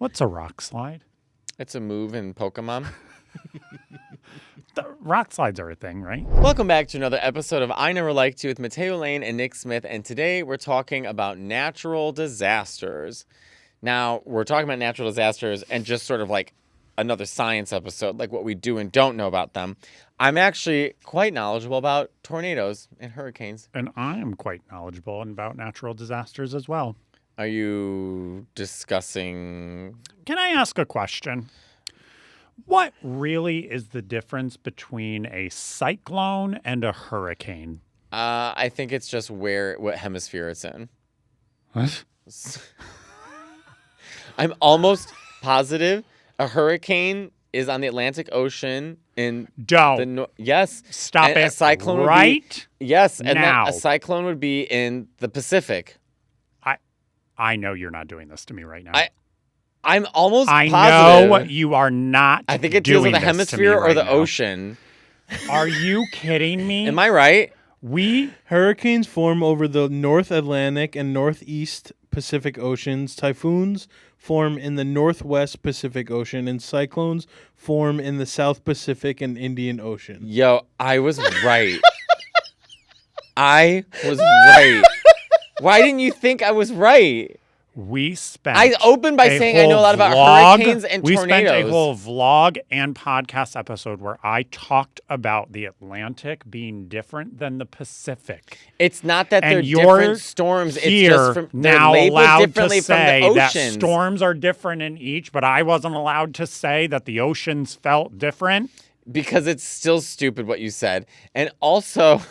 What's a rock slide? It's a move in Pokemon. The rock slides are a thing, right? Welcome back to another episode of I Never Liked You with Matteo Lane and Nick Smith. And today we're talking about natural disasters. Now, we're talking about natural disasters and just sort of like another science episode, like what we do and don't know about them. I'm actually quite knowledgeable about tornadoes and hurricanes. And I am quite knowledgeable about natural disasters as well. Are you discussing... Can I ask a question? What really is the difference between a cyclone and a hurricane? I think it's just what hemisphere it's in. What? I'm almost positive a hurricane is on the Atlantic Ocean in yes. Stop and it. A cyclone right would be, yes, and now. then a cyclone would be in the Pacific. I know you're not doing this to me right now. I'm almost positive. I know you are not. I think it deals with the hemisphere or the ocean. Are you kidding me? Am I right? Hurricanes form over the North Atlantic and Northeast Pacific Oceans. Typhoons form in the Northwest Pacific Ocean, and cyclones form in the South Pacific and Indian Ocean. Yo, I was right. I was right. Why didn't you think I was right? I opened by saying I know a lot about hurricanes and tornadoes. We spent a whole vlog and podcast episode where I talked about the Atlantic being different than the Pacific. It's not that they're you're different storms. It's here just from they're now labeled allowed differently to say from the that oceans. storms are different in each, but I wasn't allowed to say that the oceans felt different. Because it's still stupid what you said. And also...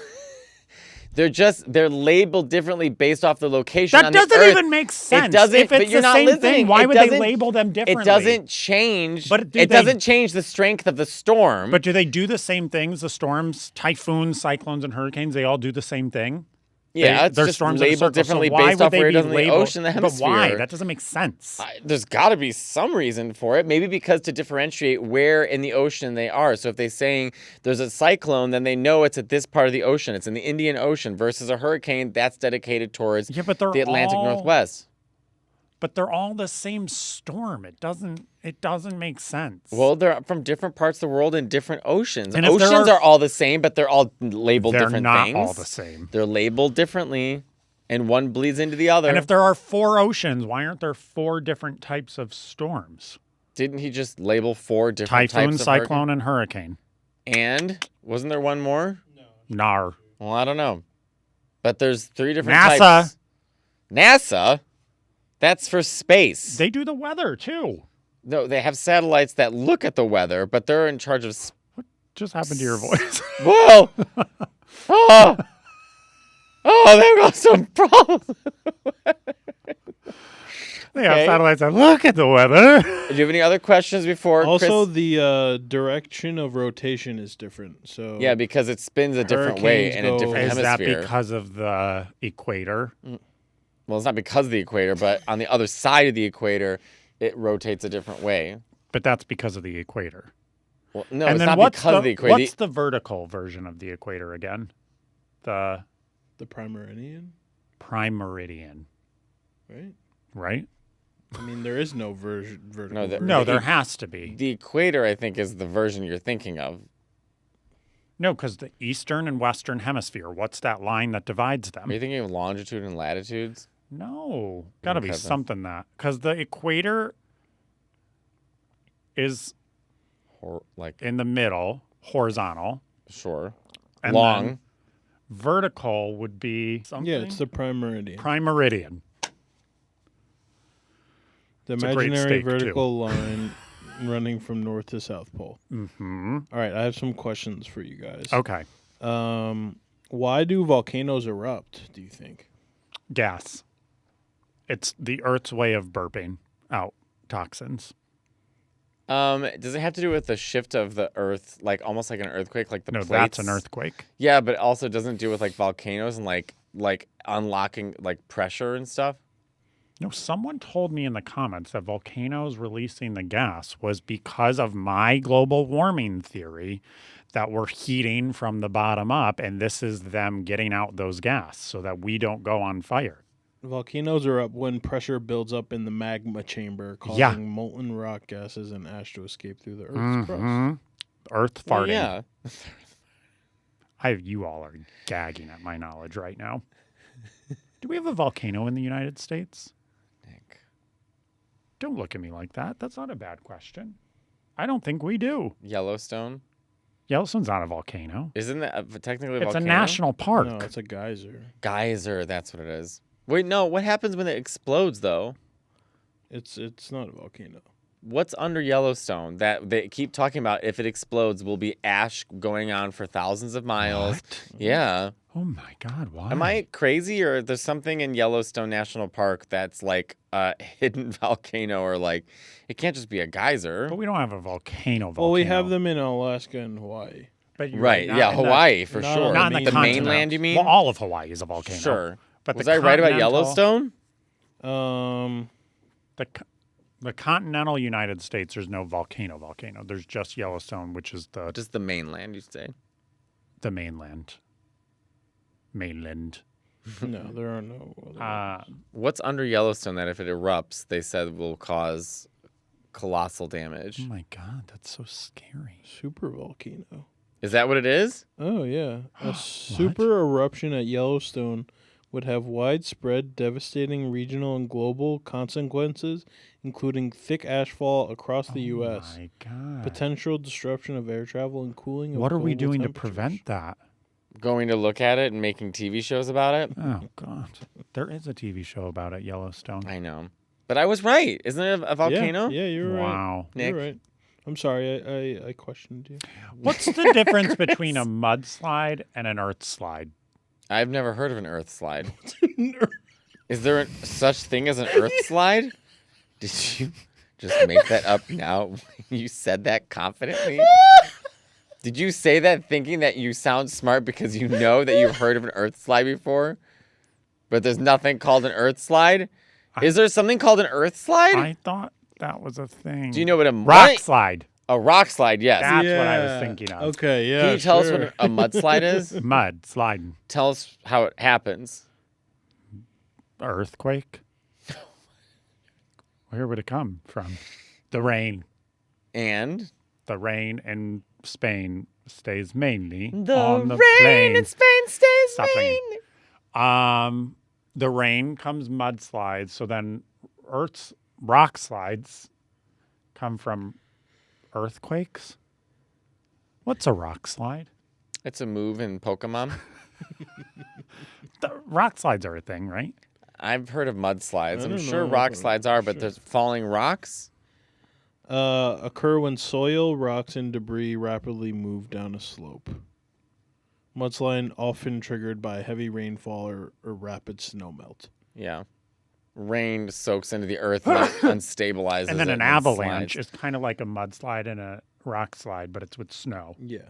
They're labeled differently based off the location on the Earth. That doesn't even make sense. It doesn't. If it's but you're the not same listening. thing, why would they label them differently? It doesn't change. But it doesn't change the strength of the storm. But do they do the same things? The storms, typhoons, cyclones, and hurricanes, they all do the same thing? Yeah, it's just labeled differently based off where it is in the ocean, the hemisphere. But why? That doesn't make sense. There's got to be some reason for it. Maybe because to differentiate where in the ocean they are. So if they're saying there's a cyclone, then they know it's at this part of the ocean. It's in the Indian Ocean versus a hurricane that's dedicated towards the Atlantic Northwest. But they're all the same storm. It doesn't make sense. Well, they're from different parts of the world in different oceans. And oceans are all the same, but they're all labeled different things. They're not all the same. They're labeled differently, and one bleeds into the other. And if there are 4 oceans, why aren't there 4 different types of storms? Didn't he just label 4 different Typhoon, types of cyclone, and hurricane. And wasn't there one more? No. Nar. Well, I don't know. But there's 3 different NASA. types. NASA? That's for space. They do the weather, too. No, they have satellites that look at the weather, but they're in charge of... What just happened to your voice? Whoa! There goes some problems. They have satellites that look at the weather. Do you have any other questions before Also, Chris? the direction of rotation is different. So Yeah, because it spins a different way in a different Is hemisphere. that because of the equator? Well, it's not because of the equator, but on the other side of the equator, it rotates a different way. But that's because of the equator. Well, no, and it's then not because of the equator. What's the vertical version of the equator again? The prime meridian? Prime meridian. Right? I mean, there is no vertical. No, there has to be. The equator, I think, is the version you're thinking of. No, because the eastern and western hemisphere, what's that line that divides them? Are you thinking of longitude and latitudes? No, got to be something that. Because the equator is in the middle, horizontal. Sure. And long. Vertical would be something. Yeah, it's the prime meridian. Prime meridian. The imaginary vertical line running from north to south pole. Mm-hmm. All right, I have some questions for you guys. Okay. Why do volcanoes erupt, do you think? Gas. It's the Earth's way of burping out toxins. Does it have to do with the shift of the Earth, like almost like an earthquake, like the plates? No, that's an earthquake. Yeah, but it also doesn't do with like volcanoes and like unlocking like pressure and stuff. No, someone told me in the comments that volcanoes releasing the gas was because of my global warming theory that we're heating from the bottom up, and this is them getting out those gas so that we don't go on fire. Volcanoes are up when pressure builds up in the magma chamber, causing molten rock gases and ash to escape through the Earth's crust. Earth Well, farting. yeah. You all are gagging at my knowledge right now. Do we have a volcano in the United States? Nick. Don't look at me like that. That's not a bad question. I don't think we do. Yellowstone. Yellowstone's not a volcano. Isn't that technically a It's volcano? a national park. No, it's a geyser. Geyser, that's what it is. Wait, no. What happens when it explodes, though? It's not a volcano. What's under Yellowstone that they keep talking about? If it explodes, will be ash going on for thousands of miles. What? Yeah. Oh my God, why? Am I crazy, or there's something in Yellowstone National Park that's like a hidden volcano, or like it can't just be a geyser? But we don't have a volcano. Well, we have them in Alaska and Hawaii. But you're Right. not Yeah, in the- Hawaii for not sure. on not in the, the continent. mainland, you mean? Well, all of Hawaii is a volcano. Sure. But Was the I right about continental- Yellowstone? The continental United States, there's no volcano. There's just Yellowstone, which is Just the mainland, you'd say. the mainland. No, there are no other. What's under Yellowstone that if it erupts, they said will cause colossal damage? Oh my God, that's so scary. Super volcano. Is that what it is? Oh, yeah. A super eruption at Yellowstone would have widespread, devastating regional and global consequences, including thick ashfall across the U.S., Oh my God. potential disruption of air travel, and cooling of What are we global doing to temperatures. prevent that? Going to look at it and making TV shows about it? Oh God, there is a TV show about it, Yellowstone. I know. But I was right. Isn't it a volcano? Yeah, you're right. Wow. Nick. You're right. I'm sorry, I questioned you. What's the difference between a mudslide and an earth slide? I've never heard of an earth slide. Is there such thing as an earth slide? Did you just make that up now when you said that confidently? Did you say that thinking that you sound smart because you know that you've heard of an earth slide before? But there's nothing called an earth slide? Is there something called an earth slide? I thought that was a thing. Do you know what a rock slide? A rock slide, yes. That's what I was thinking of. Okay, yeah. Can you tell us sure. what a mudslide is? Mud sliding. Tell us how it happens. Earthquake. Where would it come from? The rain. And The rain in Spain stays mainly the on the rain plain. in Spain stays Stop singing. mainly. The rain comes mudslides, so then Earth's rock slides come from earthquakes. What's a rock slide? It's a move in Pokemon. The rock slides are a thing, right? I've heard of mudslides. I I'm don't sure know, rock but slides are, but sure. there's falling rocks. Occur when soil, rocks, and debris rapidly move down a slope. Mudslide often triggered by heavy rainfall or rapid snowmelt. Yeah. Rain soaks into the earth and unstabilizes And then it an avalanche slides. is kind of like a mudslide and a rock slide, but it's with snow. Yeah.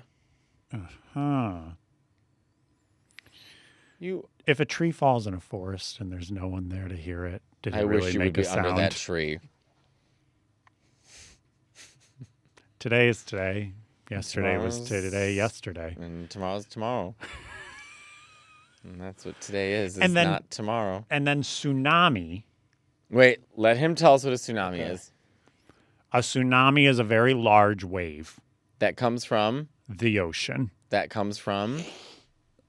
Huh. You, If a tree falls in a forest and there's no one there to hear it, did it I really wish you make would be a sound? under that tree. Today is today. Yesterday was Tomorrow's- today. Yesterday. And tomorrow's tomorrow. And that's what today is. It's And then- not tomorrow. And then tsunami. Wait, let him tell us what a tsunami is. A tsunami is a very large wave. That comes from. The ocean. That comes from.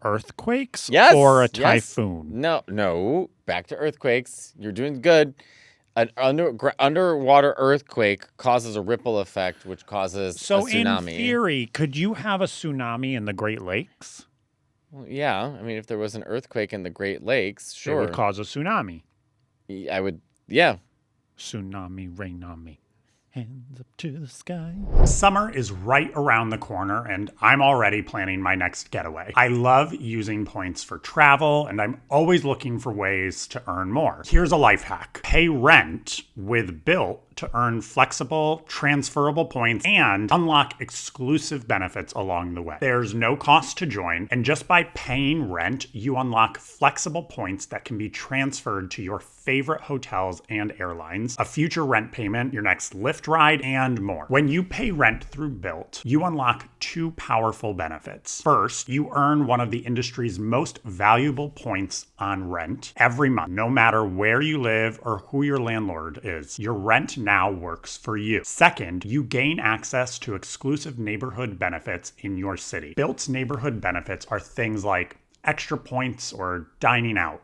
Earthquakes Yes. or a yes. typhoon? No. Back to earthquakes. You're doing good. An underwater earthquake causes a ripple effect, which causes a So in tsunami. theory, could you have a tsunami in the Great Lakes? Well, yeah, I mean, if there was an earthquake in the Great Lakes, It sure. would cause a tsunami. I would. Yeah. Tsunami, rain on me. Hands up to the sky. Summer is right around the corner, and I'm already planning my next getaway. I love using points for travel, and I'm always looking for ways to earn more. Here's a life hack. Pay rent with Built Built to earn flexible, transferable points and unlock exclusive benefits along the way. There's no cost to join, and just by paying rent, you unlock flexible points that can be transferred to your favorite hotels and airlines, a future rent payment, your next Lyft ride, and more. When you pay rent through Built, you unlock two powerful benefits. First, you earn one of the industry's most valuable points on rent every month, no matter where you live or who your landlord is. Your rent now works for you. Second, you gain access to exclusive neighborhood benefits in your city. Built's neighborhood benefits are things like extra points or dining out,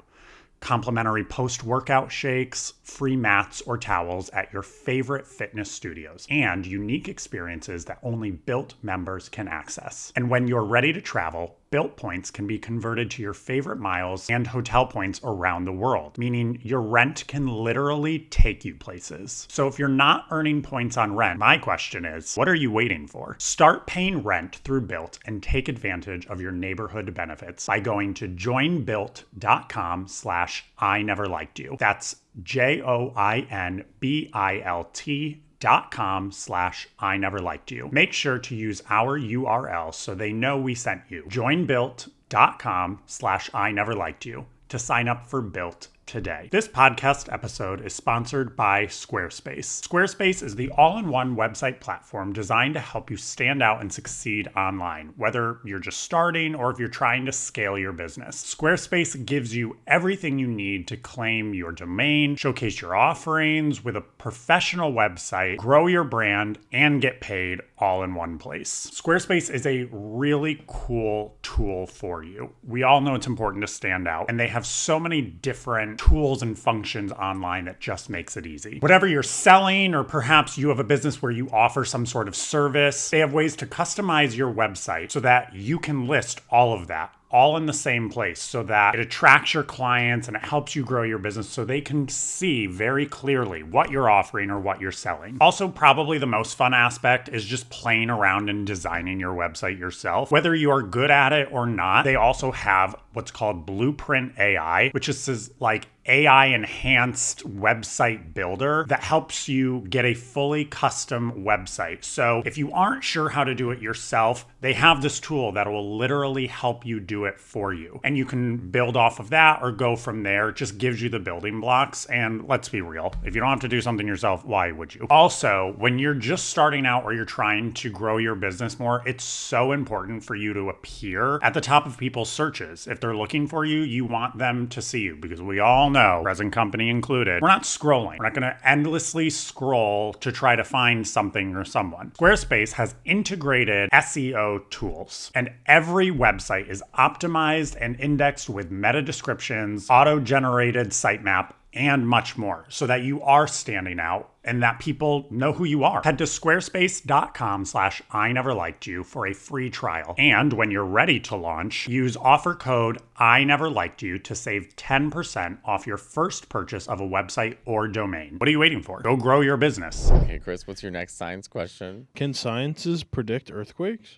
complimentary post-workout shakes, free mats or towels at your favorite fitness studios, and unique experiences that only Built members can access. And when you're ready to travel, Built points can be converted to your favorite miles and hotel points around the world, meaning your rent can literally take you places. So if you're not earning points on rent, my question is, what are you waiting for? Start paying rent through Built and take advantage of your neighborhood benefits by going to joinbuilt.com/I never liked you. That's joinbilt.com/I never liked you. Make sure to use our URL so they know we sent you. Joinbuilt.com/I never liked you to sign up for Built today. This podcast episode is sponsored by Squarespace. Squarespace is the all-in-one website platform designed to help you stand out and succeed online, whether you're just starting or if you're trying to scale your business. Squarespace gives you everything you need to claim your domain, showcase your offerings with a professional website, grow your brand, and get paid all in one place. Squarespace is a really cool tool for you. We all know it's important to stand out, and they have so many different tools and functions online that just makes it easy. Whatever you're selling, or perhaps you have a business where you offer some sort of service, they have ways to customize your website so that you can list all of that all in the same place, so that it attracts your clients and it helps you grow your business so they can see very clearly what you're offering or what you're selling. Also, probably the most fun aspect is just playing around and designing your website yourself. Whether you are good at it or not, they also have what's called Blueprint AI, which is this like AI enhanced website builder that helps you get a fully custom website. So if you aren't sure how to do it yourself, they have this tool that will literally help you do it for you. And you can build off of that or go from there. It just gives you the building blocks. And let's be real, if you don't have to do something yourself, why would you? Also, when you're just starting out or you're trying to grow your business more, it's so important for you to appear at the top of people's searches. If they're looking for you, you want them to see you, because we all know, present company included, we're not scrolling. We're not going to endlessly scroll to try to find something or someone. Squarespace has integrated SEO tools, and every website is optimized and indexed with meta descriptions, auto-generated sitemap, and much more, so that you are standing out and that people know who you are. Head to squarespace.com/I never liked you for a free trial. And when you're ready to launch, use offer code I never liked you to save 10% off your first purchase of a website or domain. What are you waiting for? Go grow your business. Okay, Chris, what's your next science question? Can sciences predict earthquakes?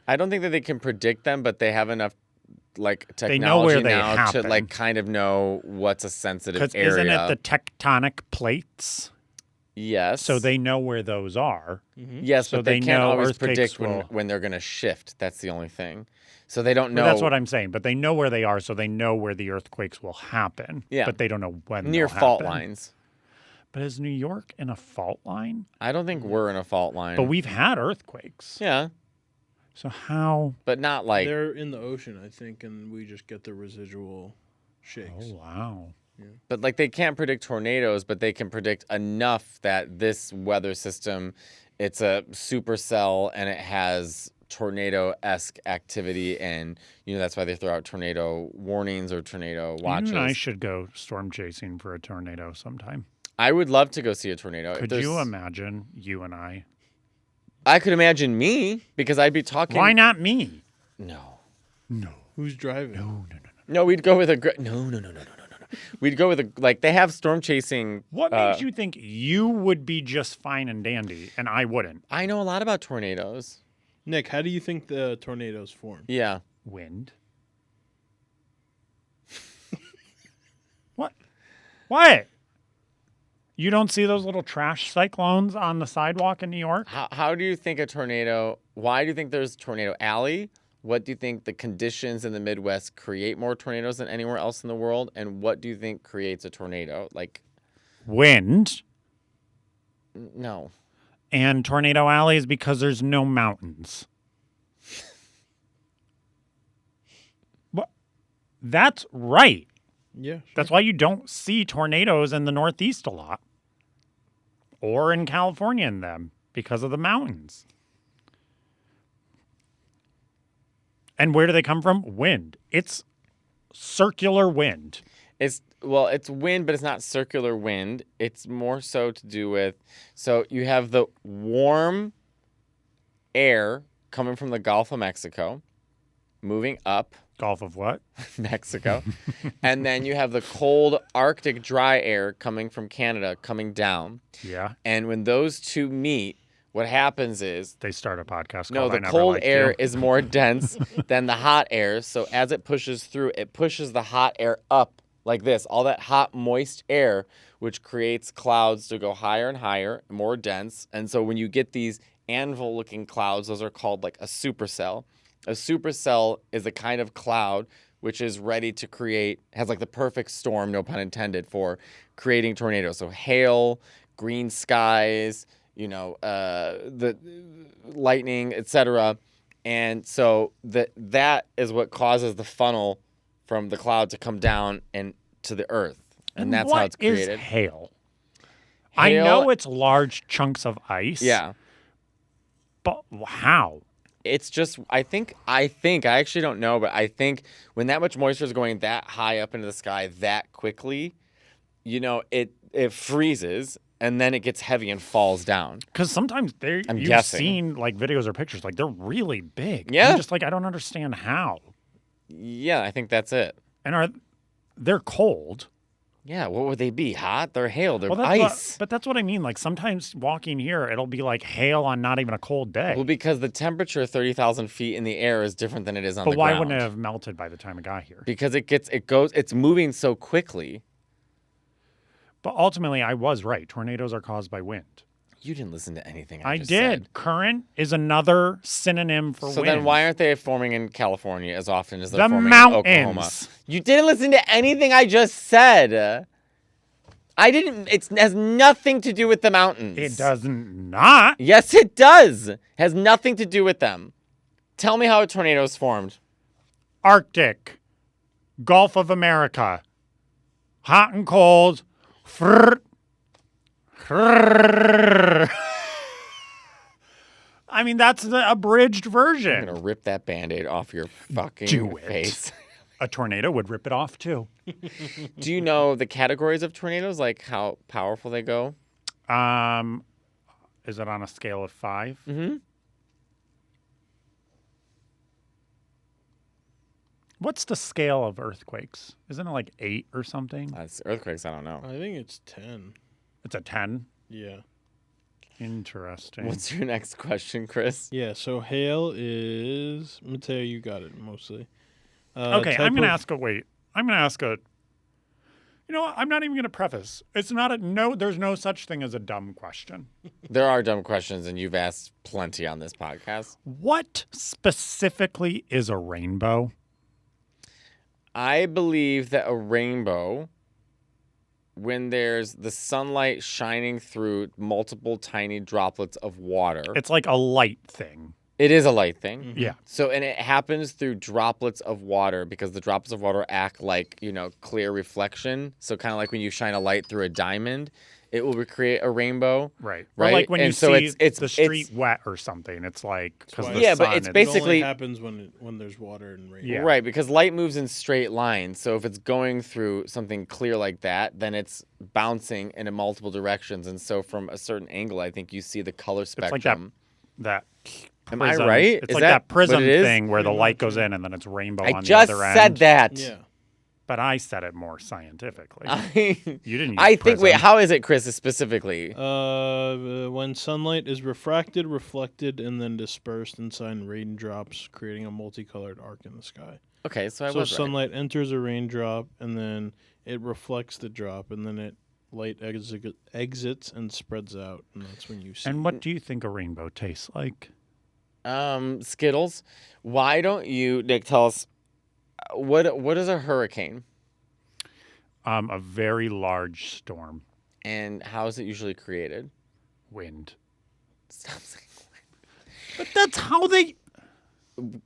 I don't think that they can predict them, but they have enough technology They know where they now happen. to kind of know what's a sensitive Because area. isn't it the tectonic plates? Yes. So they know where those are. Yes, so but they they can't know always earthquakes predict when they're going to shift. That's the only thing. So they don't know. Well, that's what I'm saying. But they know where they are, so they know where the earthquakes will happen. Yeah. But they don't know when near they'll fault happen. lines. But is New York in a fault line? I don't think we're in a fault line. But we've had earthquakes. Yeah, So how? but not like. They're in the ocean, I think, and we just get the residual shakes. Oh, wow. But they can't predict tornadoes, but they can predict enough that this weather system, it's a supercell and it has tornado-esque activity, and that's why they throw out tornado warnings or tornado watches. You and I should go storm chasing for a tornado sometime. I would love to go see a tornado. Could you imagine you and I? I could imagine me, because I'd be talking. Why not me? No. Who's driving? No, we'd go with a. No. We'd go with they have storm chasing. What makes you think you would be just fine and dandy and I wouldn't? I know a lot about tornadoes. Nick, how do you think the tornadoes form? Yeah. Wind. What? You don't see those little trash cyclones on the sidewalk in New York? How do you think a tornado, why do you think there's Tornado Alley? What do you think the conditions in the Midwest create more tornadoes than anywhere else in the world? And what do you think creates a tornado? Like, Wind. no. And Tornado Alley is because there's no mountains. What? That's right. Yeah. Sure. That's why you don't see tornadoes in the Northeast a lot. Or in California in them, because of the mountains. And where do they come from? Wind. It's circular wind. It's wind, but it's not circular wind. It's more so to do with, so you have the warm air coming from the Gulf of Mexico, moving up Gulf of what? Mexico, and then you have the cold Arctic dry air coming from Canada coming down. Yeah. And when those two meet, what happens is They start a podcast no, called the I Never cold Liked air You. is more dense than the hot air. So as it pushes through, it pushes the hot air up like this. All that hot, moist air, which creates clouds to go higher and higher, more dense. And so when you get these anvil-looking clouds, those are called like a supercell. A supercell is a kind of cloud which is ready to create, has like the perfect storm, no pun intended, for creating tornadoes. So hail, green skies, the lightning, etc. And so that is what causes the funnel from the cloud to come down and to the earth. And that's how it's created. What is hail? I know it's large chunks of ice. Yeah. But how? It's just, I actually don't know, but I think when that much moisture is going that high up into the sky that quickly, it freezes and then it gets heavy and falls down. Because sometimes I'm you've guessing. seen like videos or pictures, like they're really big. Yeah. I'm just like, I don't understand how. Yeah, I think that's it. And they're cold. Yeah, what would they be? Hot? They're hail. They're Well, ice. But that's what I mean. Like sometimes walking here, it'll be like hail on not even a cold day. Well, because the temperature 30,000 feet in the air is different than it is on But the why ground. wouldn't it have melted by the time it got here? Because it's moving so quickly. But ultimately, I was right. Tornadoes are caused by wind. You didn't listen to anything I I just did. said. Current is another synonym for So wind. then why aren't they forming in California as often as they're The forming mountains. in Oklahoma? You didn't listen to anything I just said. It has nothing to do with the mountains. It doesn't not. Yes, it does. Has nothing to do with them. Tell me how a tornado is formed. Arctic, Gulf of America, hot and cold. Frrr, frrr. I mean, that's the abridged I'm version. gonna rip that Band-Aid off your fucking Do it. face. A tornado would rip it off too. Do you know the categories of tornadoes, like how powerful they go? Is it on a scale of 5? Mm-hmm. What's the scale of earthquakes? Isn't it like 8 or something? Earthquakes, I don't know. I think it's 10. It's a 10. Yeah. Interesting. What's your next question, Chris? Yeah, so hail is... Matteo, you got it mostly. Okay, type I'm going to of- ask a wait. I'm going to ask a. You know what? I'm not even going to preface. It's not a no. There's no such thing as a dumb question. There are dumb questions, and you've asked plenty on this podcast. What specifically is a rainbow? I believe that a rainbow, when there's the sunlight shining through multiple tiny droplets of water, It's like a light thing. it is a light thing. Yeah. So, and it happens through droplets of water because the droplets of water act like, clear reflection. So kind of like when you shine a light through a diamond, it will recreate a rainbow. Right. Right? Or like when And you so see it's the street wet or something. It's like because why- the Yeah, but sun, it's It basically- only happens when there's water and rain. Yeah. Right, because light moves in straight lines. So if it's going through something clear like that, then it's bouncing in multiple directions. And so from a certain angle, I think you see the color It's like spectrum. that. Am I prism. right? It's Is like that that prism what it is? thing where the Pretty light much, goes yeah. in and then it's rainbow I on just the other said end. that. Yeah. But I said it more scientifically. I You didn't use think, wait, prism. how is it, Chris, specifically? When sunlight is refracted, reflected, and then dispersed inside raindrops, creating a multicolored arc in the sky. Okay, so I So was right. sunlight enters a raindrop, and then it reflects the drop, and then it light exits and spreads out, and that's when you see. And what do you think a rainbow tastes like? Skittles. Why don't you, Nick, tell us what is a hurricane? A very large storm. And how is it usually created? Wind. Stop saying But that's how they...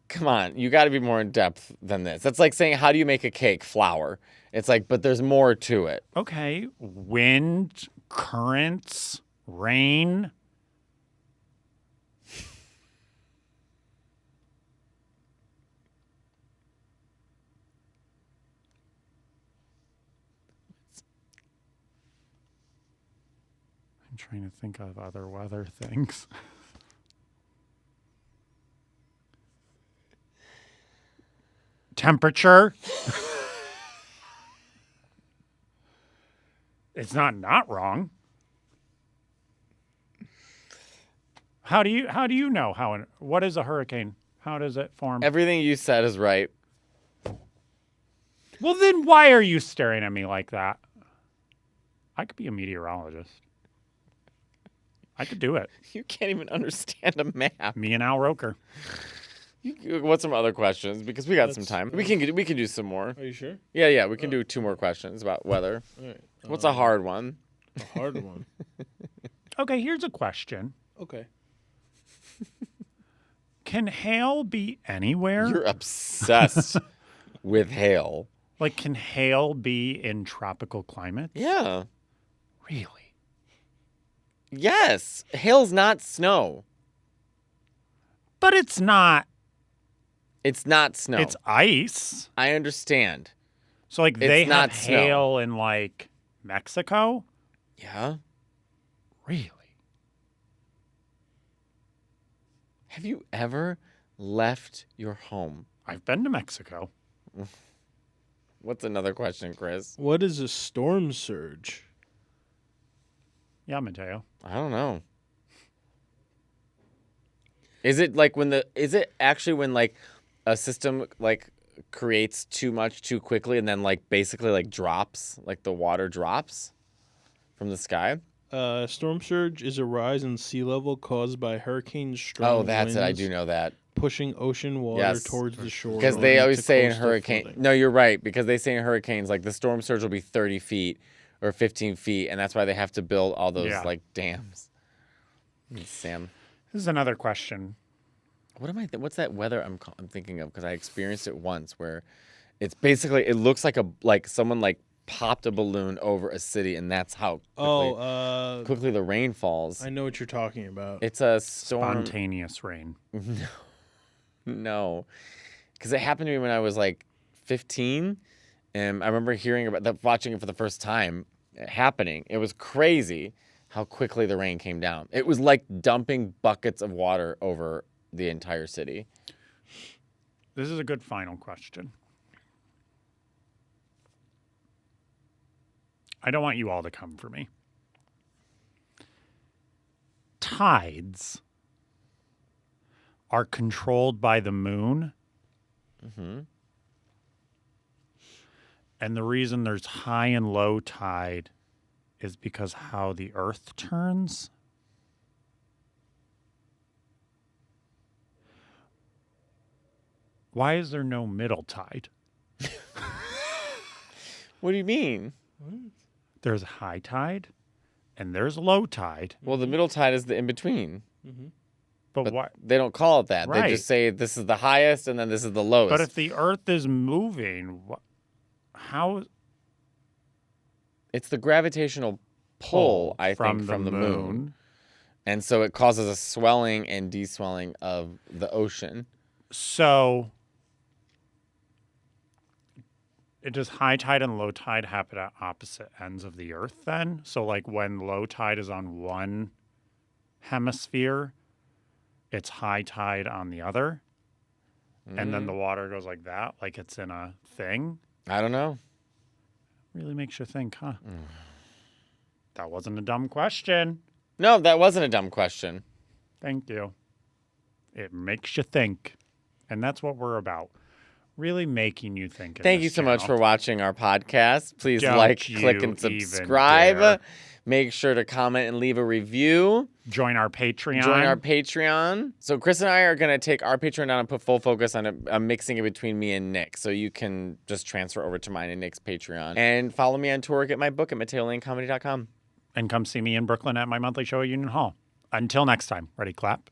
come on, you got to be more in depth than this. That's like saying, how do you make a cake? Flour. It's like, but there's more to it. Okay. Wind, currents, rain. I'm trying to think of other weather things. Temperature. It's not wrong. How do you know what is a hurricane? How does it form? Everything you said is right. Well, then why are you staring at me like that? I could be a meteorologist. I could do it. You can't even understand a map. Me and Al Roker. What's some other questions? Because we got some time. We can do some more. Are you sure? Yeah. We can do 2 more questions about weather. All right. What's a hard one? A hard one. Okay, here's a question. Okay. Can hail be anywhere? You're obsessed with hail. Like, can hail be in tropical climates? Yeah. Really? Yes. Hail's not snow. But it's not. It's not snow. It's ice. I understand. So, like, they not have snow. hail in, like, Mexico? Yeah. Really? Have you ever left your home? I've been to Mexico. What's another question, Chris? What is a storm surge? Yeah, Matteo. I don't know. Is it actually when like a system like creates too much too quickly and then like basically like drops, like the water drops from the sky? Storm surge is a rise in sea level caused by hurricanes, strong Oh, that's it. I winds do know that. pushing ocean water Yes. towards the shore. Because they leading always to say in coastal hurricane. flooding. No, you're right. Because they say in hurricanes, like the storm surge will be 30 feet or 15 feet, and that's why they have to build all those Yeah. like dams. Sam, This is another question. what's that weather I'm thinking of? Because I experienced it once where it's basically it looks like someone like popped a balloon over a city, and that's how quickly the rain falls. I know what you're talking about. It's a storm. Spontaneous rain. No, because it happened to me when I was like 15, and I remember hearing about that, watching it for the first time happening. It was crazy how quickly the rain came down. It was like dumping buckets of water over the entire city. This is a good final question. I don't want you all to come for me. Tides are controlled by the moon. Mm-hmm. And the reason there's high and low tide is because how the earth turns. Why is there no middle tide? What do you mean? There's high tide and there's low tide. Well, the middle tide is the in between. But why? They don't call it that. Right. They just say this is the highest and then this is the lowest. But if the earth is moving, how? It's the gravitational pull, I think, from the moon. moon. And so it causes a swelling and deswelling of the ocean. So, does high tide and low tide happen at opposite ends of the earth then? So, like when low tide is on one hemisphere, it's high tide on the other? And then the water goes like that, like it's in a thing? I don't know. Really makes you think, huh? That wasn't a dumb question. No, that wasn't a dumb question. Thank you. It makes you think. And that's what we're about. really making you think. in Thank this you so much for channel. watching our podcast. Please Don't like, you click, and even subscribe. dare. Make sure to comment and leave a review. Join our Patreon. Join our Patreon. So Chris and I are going to take our Patreon down and put full focus on mixing it between me and Nick. So you can just transfer over to mine and Nick's Patreon. And follow me on tour. Get my book at MatteoLaneComedy.com. And come see me in Brooklyn at my monthly show at Union Hall. Until next time. Ready, clap.